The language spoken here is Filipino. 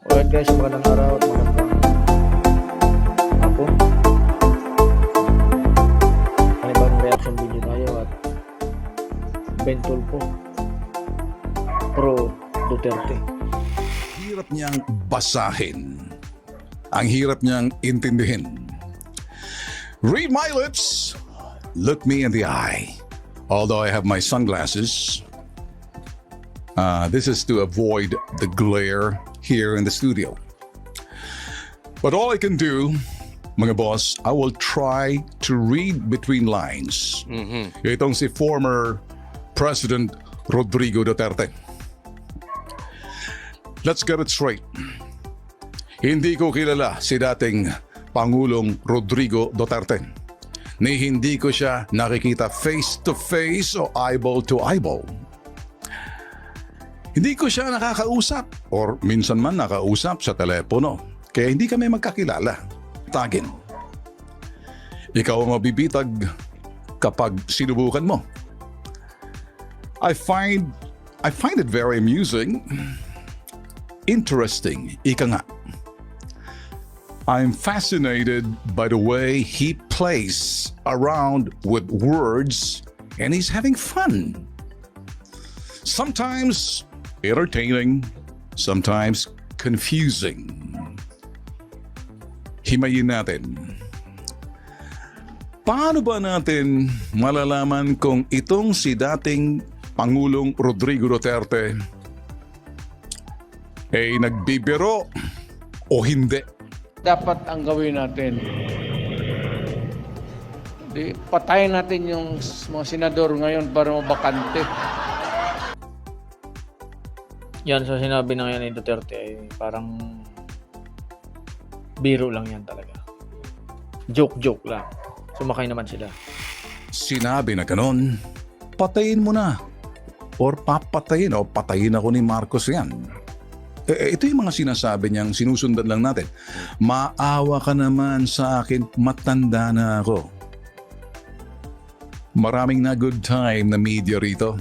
Alright guys, magandang araw at magandang hapon. Panibagong reaction video tayo at Ben Tulfo pro Duterte. Hirap niyang basahin. Ang hirap niyang intindihin. Read my lips. Look me in the eye. Although I have my sunglasses, this is to avoid the glare here in the studio. But all I can do, mga boss, I will try to read between lines. Itong si former President Rodrigo Duterte. Let's get it straight. Hindi ko kilala si dating Pangulong Rodrigo Duterte. Ni hindi ko siya nakikita face to face o eyeball to eyeball. Hindi ko siya nakakausap or minsan man nakausap sa telepono. Kaya hindi kami magkakilala. Tagin. Ikaw ang mabibitag kapag sinubukan mo. I find it very amusing. Interesting, ika nga. I'm fascinated by the way he plays around with words and he's having fun. Sometimes entertaining, sometimes confusing. Himayin natin. Paano ba natin malalaman kung itong si dating Pangulong Rodrigo Duterte ay nagbibiro o hindi? Dapat ang gawin natin, patayin natin yung mga senador ngayon para mabakante. Yan, so sinabi na yan ni Duterte ay parang biro lang yan talaga. Joke lang. Sumakay naman sila. Sinabi na ganon, patayin mo na. Or papatayin o patayin ako ni Marcos yan. Ito yung mga sinasabi niyang sinusundan lang natin. Maawa ka naman sa akin, matanda na ako. Maraming na good time na media rito.